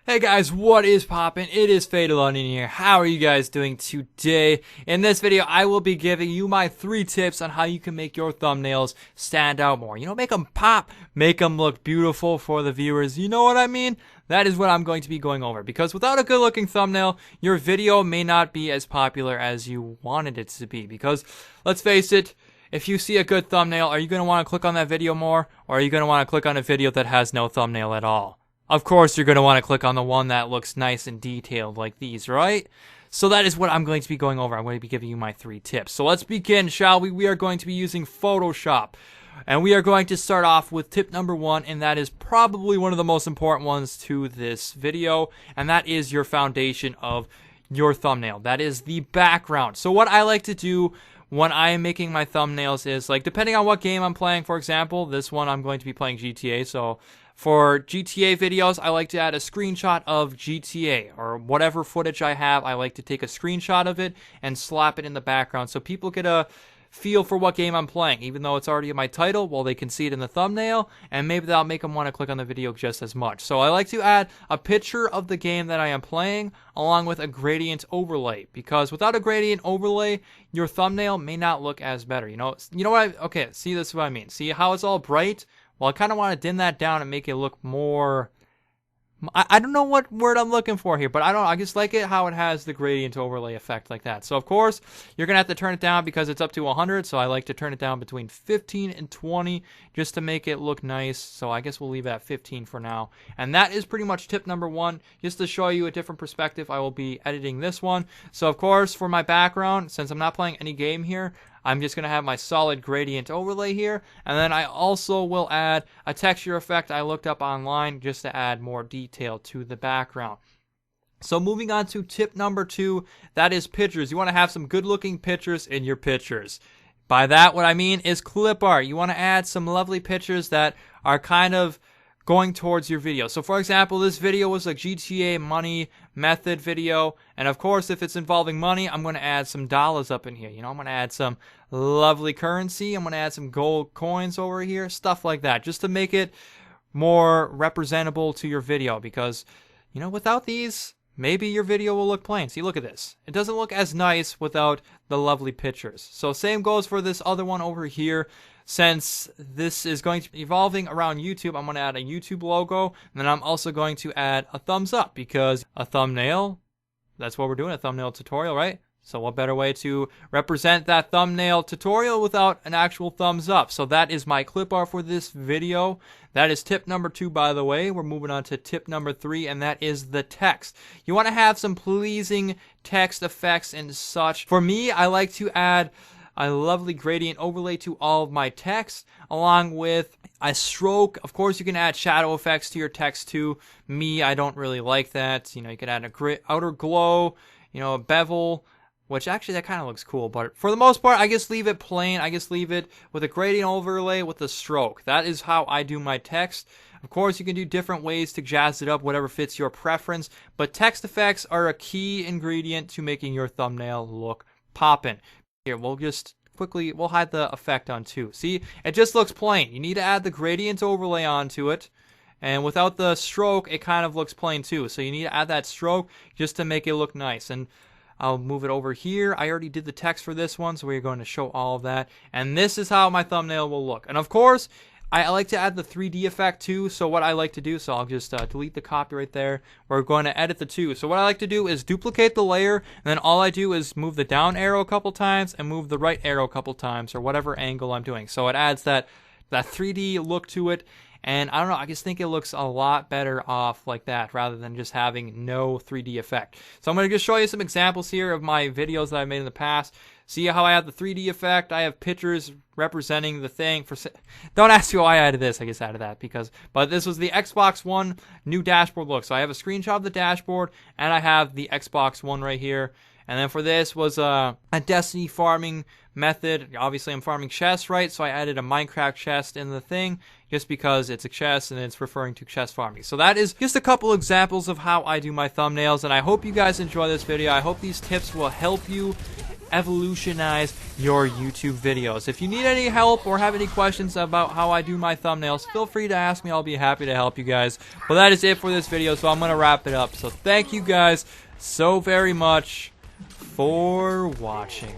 Hey guys, what is poppin'? It is Fatal Onion here. How are you guys doing today? In this video, I will be giving you my 3 tips on how you can make your thumbnails stand out more. You know, make them pop, make them look beautiful for the viewers. You know what I mean? That is what I'm going to be going over. Because without a good looking thumbnail, your video may not be as popular as you wanted it to be. Because, let's face it, if you see a good thumbnail, are you going to want to click on that video more? Or are you going to want to click on a video that has no thumbnail at all? Of course, you're going to want to click on the one that looks nice and detailed like these, right? So that is what I'm going to be going over. I'm going to be giving you my 3 tips. So let's begin, shall we? We are going to be using Photoshop. And we are going to start off with tip number 1, and that is probably one of the most important ones to this video. And that is your foundation of your thumbnail. That is the background. So what I like to do when I am making my thumbnails is, like, depending on what game I'm playing, for example, this one I'm going to be playing GTA, so for GTA videos, I like to add a screenshot of GTA, or whatever footage I have, I like to take a screenshot of it and slap it in the background so people get a feel for what game I'm playing. Even though it's already in my title, well, they can see it in the thumbnail, and maybe that'll make them want to click on the video just as much. So I like to add a picture of the game that I am playing, along with a gradient overlay, because without a gradient overlay, your thumbnail may not look as better. You know what okay, see, this is what I mean. See how it's all bright? Well, I kind of want to dim that down and make it look more, I don't know what word I'm looking for here, but I just like it how it has the gradient overlay effect like that. So, of course, you're going to have to turn it down because it's up to 100, so I like to turn it down between 15 and 20 just to make it look nice. So I guess we'll leave it at 15 for now. And that is pretty much tip number 1. Just to show you a different perspective, I will be editing this one. So, of course, for my background, since I'm not playing any game here, I'm just going to have my solid gradient overlay here, and then I also will add a texture effect I looked up online just to add more detail to the background. So moving on to tip number 2, that is pictures. You want to have some good looking pictures in your pictures. By that, what I mean is clip art. You want to add some lovely pictures that are kind of going towards your video. So for example, this video was a GTA money method video, and of course if it's involving money, I'm going to add some dollars up in here. You know, I'm going to add some lovely currency, I'm going to add some gold coins over here, stuff like that, just to make it more representable to your video, because, you know, without these, maybe your video will look plain. See, look at this. It doesn't look as nice without the lovely pictures. So same goes for this other one over here. Since this is going to be evolving around YouTube, I'm going to add a YouTube logo, and then I'm also going to add a thumbs up, because a thumbnail, that's what we're doing, a thumbnail tutorial, right? So what better way to represent that thumbnail tutorial without an actual thumbs up? So that is my clip art for this video. That is tip number 2, by the way. We're moving on to tip number 3, and that is the text. You want to have some pleasing text effects and such. For me, I like to add a lovely gradient overlay to all of my text, along with a stroke. Of course, you can add shadow effects to your text too. Me, I don't really like that. You know, you can add a outer glow, you know, a bevel, which actually that kind of looks cool, but for the most part, I just leave it plain. I just leave it with a gradient overlay with a stroke. That is how I do my text. Of course, you can do different ways to jazz it up, whatever fits your preference, but text effects are a key ingredient to making your thumbnail look poppin'. Here, we'll just quickly, we'll hide the effect on too. See, it just looks plain. You need to add the gradient overlay onto it, and without the stroke, it kind of looks plain too. So you need to add that stroke just to make it look nice. And I'll move it over here. I already did the text for this one, so we're going to show all of that. And this is how my thumbnail will look. And of course, I like to add the 3D effect too, so what I like to do, so I'll just delete the copy right there. We're going to edit the 2. So what I like to do is duplicate the layer, and then all I do is move the down arrow a couple times and move the right arrow a couple times, or whatever angle I'm doing. So it adds that 3D look to it, and I don't know, I just think it looks a lot better off like that, rather than just having no 3D effect. So I'm going to just show you some examples here of my videos that I made in the past. See how I have the 3D effect? I have pictures representing the thing. Don't ask me why I added this. I just added that but this was the Xbox One new dashboard look. So I have a screenshot of the dashboard, and I have the Xbox One right here. And then for this was a Destiny farming method. Obviously, I'm farming chests, right? So I added a Minecraft chest in the thing just because it's a chest and it's referring to chest farming. So that is just a couple examples of how I do my thumbnails. And I hope you guys enjoy this video. I hope these tips will help you evolutionize your YouTube videos. If you need any help or have any questions about how I do my thumbnails, feel free to ask me. I'll be happy to help you guys. But that is it for this video, so I'm going to wrap it up. So thank you guys so very much for watching.